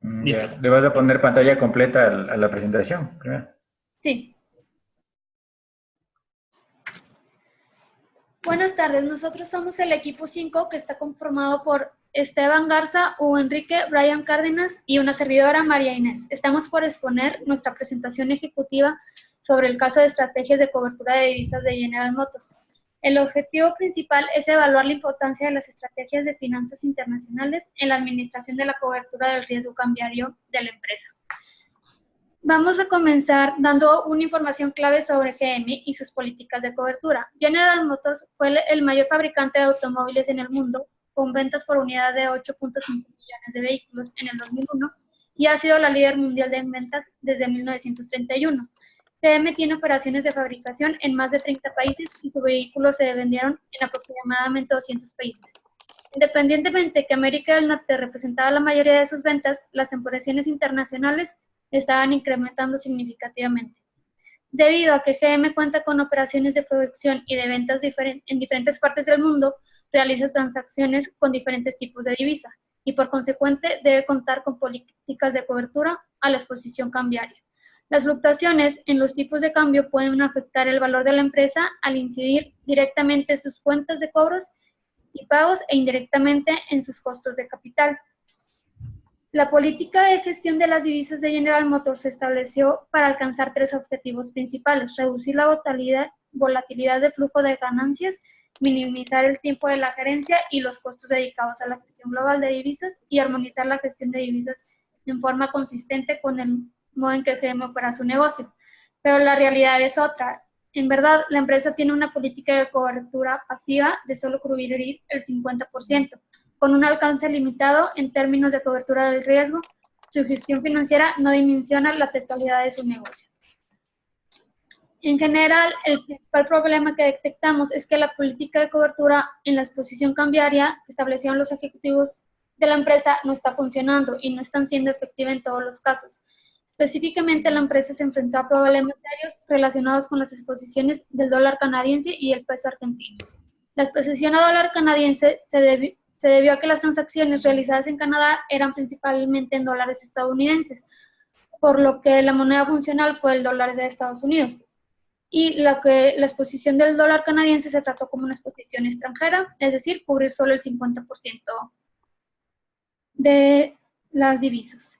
Listo. Ya. Le vas a poner pantalla completa a la presentación, primero. Sí. Buenas tardes, nosotros somos el equipo 5 que está conformado por Esteban Garza, Hugo Enrique, Brian Cárdenas y una servidora, María Inés. Estamos por exponer nuestra presentación ejecutiva sobre el caso de estrategias de cobertura de divisas de General Motors. El objetivo principal es evaluar la importancia de las estrategias de finanzas internacionales en la administración de la cobertura del riesgo cambiario de la empresa. Vamos a comenzar dando una información clave sobre GM y sus políticas de cobertura. General Motors fue el mayor fabricante de automóviles en el mundo, con ventas por unidad de 8.5 millones de vehículos en el 2001 y ha sido la líder mundial de ventas desde 1931. GM tiene operaciones de fabricación en más de 30 países y sus vehículos se vendieron en aproximadamente 200 países. Independientemente que América del Norte representaba la mayoría de sus ventas, las operaciones internacionales estaban incrementando significativamente. Debido a que GM cuenta con operaciones de producción y de ventas en diferentes partes del mundo, realiza transacciones con diferentes tipos de divisa y por consecuente debe contar con políticas de cobertura a la exposición cambiaria. Las fluctuaciones en los tipos de cambio pueden afectar el valor de la empresa al incidir directamente en sus cuentas de cobros y pagos e indirectamente en sus costos de capital. La política de gestión de las divisas de General Motors se estableció para alcanzar tres objetivos principales: reducir la volatilidad de flujo de ganancias, minimizar el tiempo de la gerencia y los costos dedicados a la gestión global de divisas y armonizar la gestión de divisas en forma consistente con el modo en que GM opera su negocio. Pero la realidad es otra. En verdad, la empresa tiene una política de cobertura pasiva de solo cubrir el 50%, con un alcance limitado en términos de cobertura del riesgo. Su gestión financiera no dimensiona la totalidad de su negocio. En general, el principal problema que detectamos es que la política de cobertura en la exposición cambiaria que establecieron los ejecutivos de la empresa no está funcionando y no están siendo efectiva en todos los casos. Específicamente, la empresa se enfrentó a problemas serios relacionados con las exposiciones del dólar canadiense y el peso argentino. La exposición a dólar canadiense se debió a que las transacciones realizadas en Canadá eran principalmente en dólares estadounidenses, por lo que la moneda funcional fue el dólar de Estados Unidos. Y la exposición del dólar canadiense se trató como una exposición extranjera, es decir, cubrir solo el 50% de las divisas.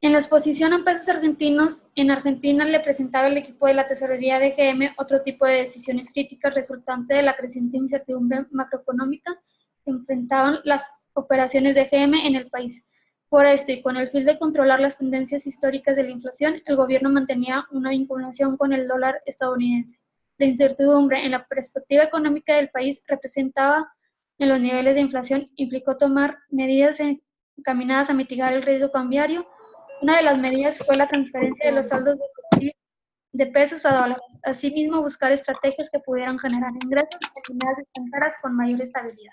En la exposición a pesos argentinos, en Argentina le presentaba el equipo de la tesorería de GM otro tipo de decisiones críticas resultante de la creciente incertidumbre macroeconómica que enfrentaban las operaciones de GM en el país. Por esto, y con el fin de controlar las tendencias históricas de la inflación, el gobierno mantenía una vinculación con el dólar estadounidense. La incertidumbre en la perspectiva económica del país representaba en los niveles de inflación implicó tomar medidas encaminadas a mitigar el riesgo cambiario. Una de las medidas fue la transferencia de los saldos de pesos a dólares. Asimismo, buscar estrategias que pudieran generar ingresos en monedas extranjeras con mayor estabilidad.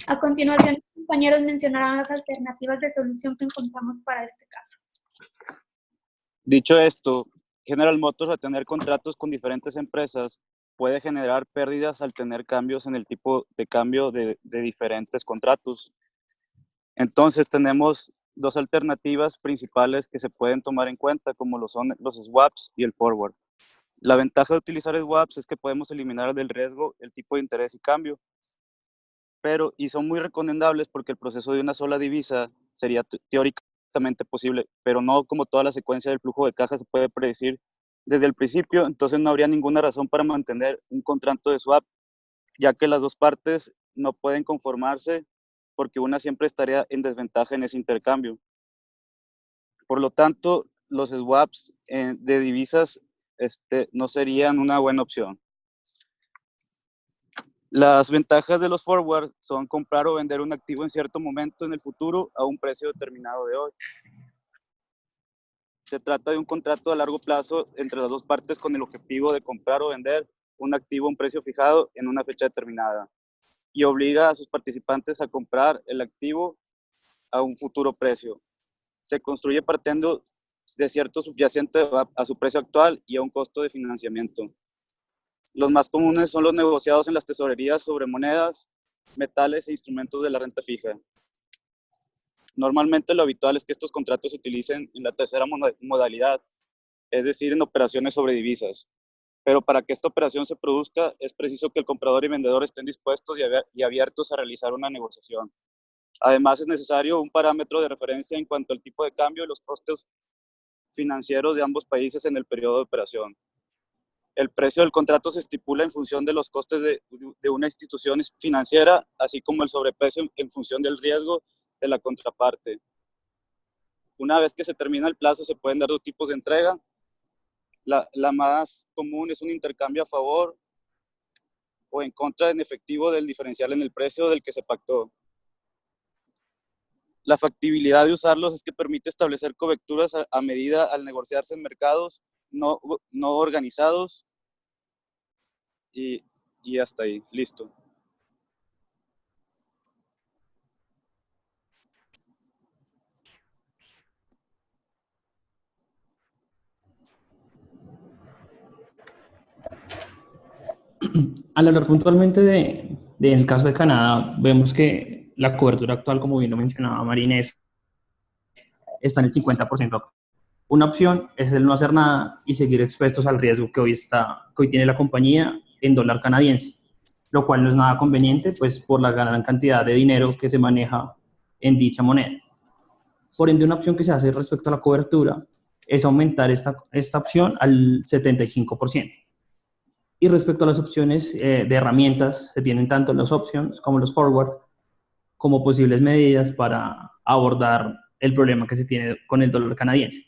A continuación, los compañeros mencionarán las alternativas de solución que encontramos para este caso. Dicho esto, General Motors, al tener contratos con diferentes empresas, puede generar pérdidas al tener cambios en el tipo de cambio de diferentes contratos. Entonces tenemos dos alternativas principales que se pueden tomar en cuenta, como lo son los swaps y el forward. La ventaja de utilizar swaps es que podemos eliminar del riesgo el tipo de interés y cambio, y son muy recomendables porque el proceso de una sola divisa sería teóricamente posible, pero no como toda la secuencia del flujo de caja se puede predecir desde el principio. Entonces no habría ninguna razón para mantener un contrato de swap, ya que las dos partes no pueden conformarse porque una siempre estaría en desventaja en ese intercambio. Por lo tanto, los swaps de divisas no serían una buena opción. Las ventajas de los forward son comprar o vender un activo en cierto momento en el futuro a un precio determinado de hoy. Se trata de un contrato a largo plazo entre las dos partes con el objetivo de comprar o vender un activo a un precio fijado en una fecha determinada y obliga a sus participantes a comprar el activo a un futuro precio. Se construye partiendo de cierto subyacente a su precio actual y a un costo de financiamiento. Los más comunes son los negociados en las tesorerías sobre monedas, metales e instrumentos de la renta fija. Normalmente lo habitual es que estos contratos se utilicen en la tercera modalidad, es decir, en operaciones sobre divisas. Pero para que esta operación se produzca, es preciso que el comprador y vendedor estén dispuestos y abiertos a realizar una negociación. Además, es necesario un parámetro de referencia en cuanto al tipo de cambio y los costes financieros de ambos países en el periodo de operación. El precio del contrato se estipula en función de los costes de una institución financiera, así como el sobreprecio en función del riesgo de la contraparte. Una vez que se termina el plazo, se pueden dar dos tipos de entrega. La más común es un intercambio a favor o en contra en efectivo del diferencial en el precio del que se pactó. La factibilidad de usarlos es que permite establecer coberturas a medida al negociarse en mercados no organizados y hasta ahí, listo. Al hablar puntualmente del caso de Canadá, vemos que la cobertura actual, como bien lo mencionaba Marinés, está en el 50%. Una opción es el no hacer nada y seguir expuestos al riesgo que hoy tiene la compañía en dólar canadiense, lo cual no es nada conveniente, pues por la gran cantidad de dinero que se maneja en dicha moneda. Por ende, una opción que se hace respecto a la cobertura es aumentar esta opción al 75%. Y respecto a las opciones de herramientas, se tienen tanto los options como los forward, como posibles medidas para abordar el problema que se tiene con el dólar canadiense.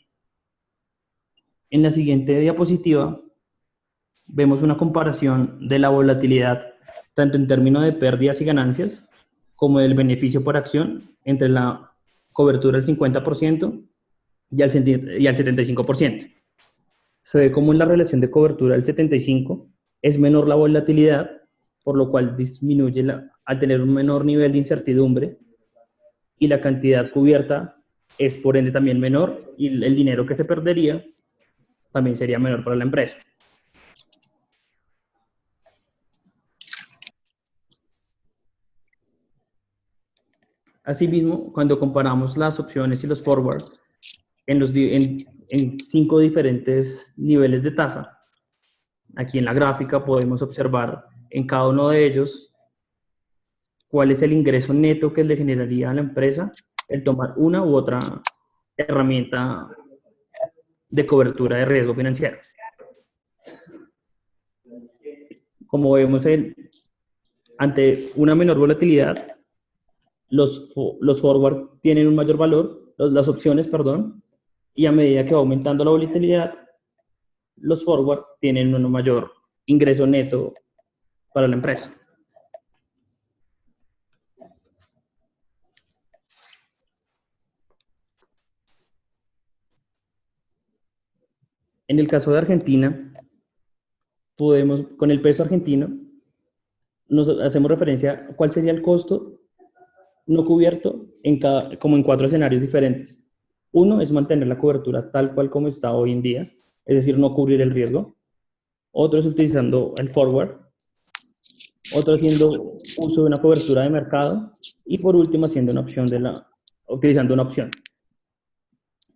En la siguiente diapositiva vemos una comparación de la volatilidad, tanto en términos de pérdidas y ganancias, como del beneficio por acción entre la cobertura del 50% y al 75%. Se ve como en la relación de cobertura del 75% es menor la volatilidad, por lo cual disminuye al tener un menor nivel de incertidumbre, y la cantidad cubierta es por ende también menor, y el dinero que se perdería también sería menor para la empresa. Asimismo, cuando comparamos las opciones y los forwards en 5 diferentes niveles de tasa, aquí en la gráfica podemos observar en cada uno de ellos cuál es el ingreso neto que le generaría a la empresa el tomar una u otra herramienta de cobertura de riesgo financiero. Como vemos, ante una menor volatilidad, los forward tienen un mayor valor, las opciones, perdón, y a medida que va aumentando la volatilidad, los forward tienen un mayor ingreso neto para la empresa. En el caso de Argentina, con el peso argentino, nos hacemos referencia a cuál sería el costo no cubierto como en 4 escenarios diferentes. Uno es mantener la cobertura tal cual como está hoy en día, es decir, no cubrir el riesgo. Otro es utilizando el forward. Otro haciendo uso de una cobertura de mercado. Y por último, utilizando una opción.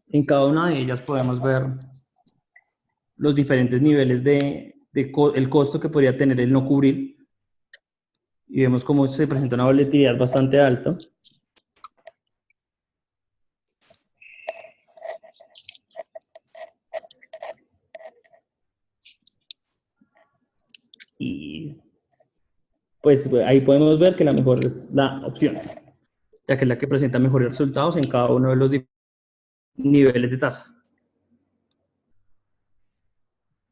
En cada una de ellas podemos ver los diferentes niveles el costo que podría tener el no cubrir. Y vemos cómo se presenta una volatilidad bastante alta. Y pues ahí podemos ver que la mejor es la opción, ya que es la que presenta mejores resultados en cada uno de los niveles de tasa.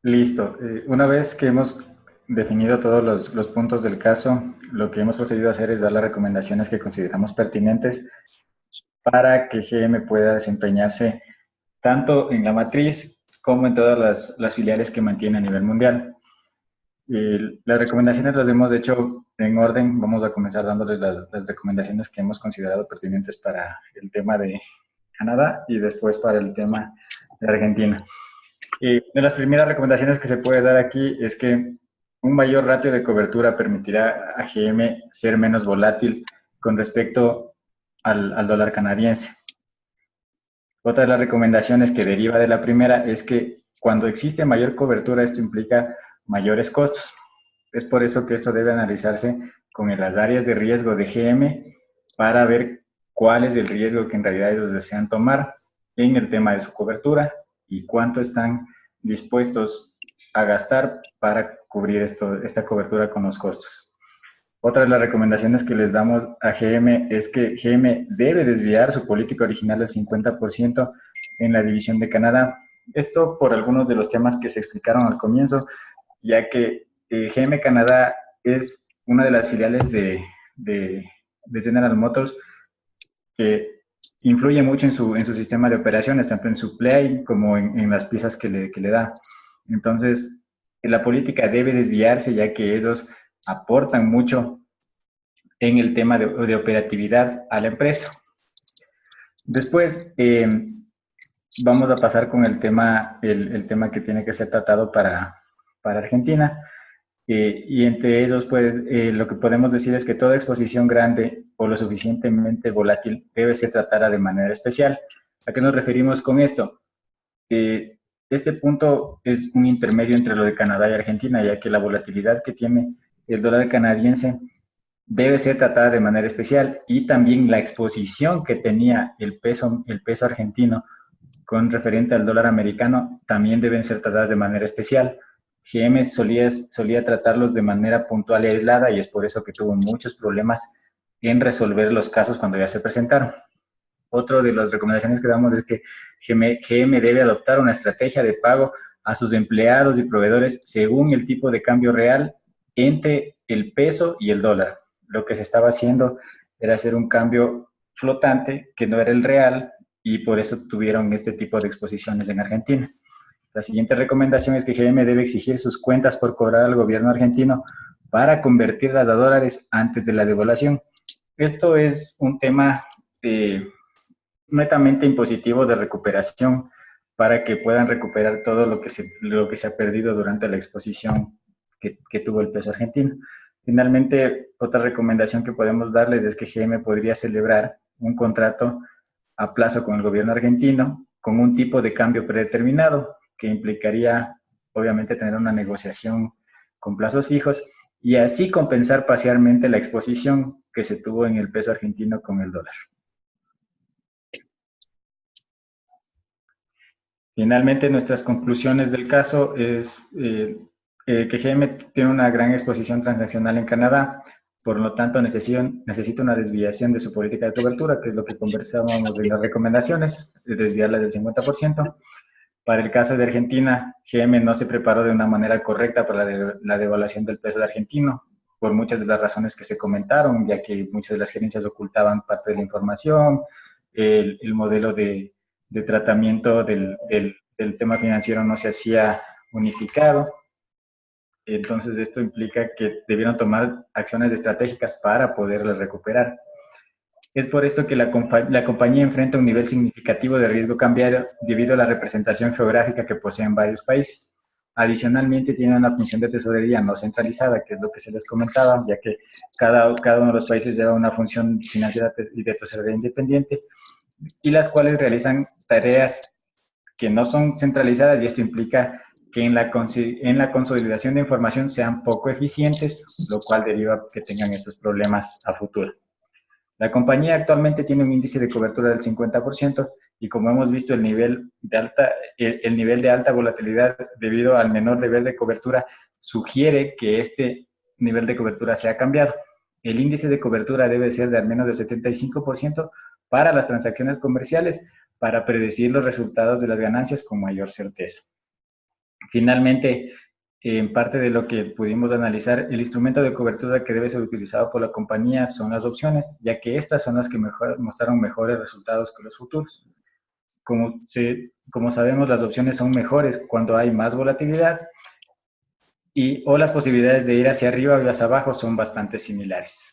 Listo. Una vez que hemos definido todos los puntos del caso, lo que hemos procedido a hacer es dar las recomendaciones que consideramos pertinentes para que GM pueda desempeñarse tanto en la matriz como en todas las filiales que mantiene a nivel mundial. Las recomendaciones las hemos hecho en orden. Vamos a comenzar dándoles las recomendaciones que hemos considerado pertinentes para el tema de Canadá y después para el tema de Argentina. De las primeras recomendaciones que se puede dar aquí es que un mayor ratio de cobertura permitirá a GM ser menos volátil con respecto al dólar canadiense. Otra de las recomendaciones que deriva de la primera es que cuando existe mayor cobertura, esto implica mayores costos. Es por eso que esto debe analizarse con las áreas de riesgo de GM para ver cuál es el riesgo que en realidad ellos desean tomar en el tema de su cobertura y cuánto están dispuestos a gastar para cubrir esta cobertura con los costos. Otra de las recomendaciones que les damos a GM es que GM debe desviar su política original del 50% en la división de Canadá. Esto por algunos de los temas que se explicaron al comienzo, ya que GM Canadá es una de las filiales de General Motors que influye mucho en su sistema de operaciones, tanto en su play como en las piezas que le da. Entonces, la política debe desviarse, ya que ellos aportan mucho en el tema de operatividad a la empresa. Después, vamos a pasar con el tema que tiene que ser tratado para Argentina. Y entre ellos, pues, lo que podemos decir es que toda exposición grande o lo suficientemente volátil debe ser tratada de manera especial. ¿A qué nos referimos con esto? Este punto es un intermedio entre lo de Canadá y Argentina, ya que la volatilidad que tiene el dólar canadiense debe ser tratada de manera especial, y también la exposición que tenía el peso argentino con referente al dólar americano también deben ser tratadas de manera especial. GM solía tratarlos de manera puntual y aislada, y es por eso que tuvo muchos problemas en resolver los casos cuando ya se presentaron. Otra de las recomendaciones que damos es que GM debe adoptar una estrategia de pago a sus empleados y proveedores según el tipo de cambio real entre el peso y el dólar. Lo que se estaba haciendo era hacer un cambio flotante que no era el real, y por eso tuvieron este tipo de exposiciones en Argentina. La siguiente recomendación es que GM debe exigir sus cuentas por cobrar al gobierno argentino para convertirlas a dólares antes de la devaluación. Esto es un tema netamente impositivo de recuperación para que puedan recuperar todo lo que se ha perdido durante la exposición que tuvo el peso argentino. Finalmente, otra recomendación que podemos darles es que GM podría celebrar un contrato a plazo con el gobierno argentino con un tipo de cambio predeterminado, que implicaría obviamente tener una negociación con plazos fijos y así compensar parcialmente la exposición que se tuvo en el peso argentino con el dólar. Finalmente, nuestras conclusiones del caso es que GM tiene una gran exposición transaccional en Canadá, por lo tanto necesita una desviación de su política de cobertura, que es lo que conversábamos en las recomendaciones, de desviarla del 50%. Para el caso de Argentina, GM no se preparó de una manera correcta para la devaluación del peso argentino, por muchas de las razones que se comentaron, ya que muchas de las gerencias ocultaban parte de la información, el modelo de tratamiento del tema financiero no se hacía unificado. Entonces, esto implica que debieron tomar acciones estratégicas para poderla recuperar. Es por esto que la compañía enfrenta un nivel significativo de riesgo cambiario debido a la representación geográfica que posee en varios países. Adicionalmente, tiene una función de tesorería no centralizada, que es lo que se les comentaba, ya que cada uno de los países lleva una función financiera y de tesorería independiente, y las cuales realizan tareas que no son centralizadas, y esto implica que en la consolidación de información sean poco eficientes, lo cual deriva que tengan estos problemas a futuro. La compañía actualmente tiene un índice de cobertura del 50%, y como hemos visto, el nivel de alta volatilidad debido al menor nivel de cobertura sugiere que este nivel de cobertura se ha cambiado. El índice de cobertura debe ser de al menos del 75% para las transacciones comerciales, para predecir los resultados de las ganancias con mayor certeza. Finalmente, en parte de lo que pudimos analizar, el instrumento de cobertura que debe ser utilizado por la compañía son las opciones, ya que estas son las que mostraron mejores resultados que los futuros. Como sabemos, las opciones son mejores cuando hay más volatilidad, o las posibilidades de ir hacia arriba o hacia abajo son bastante similares.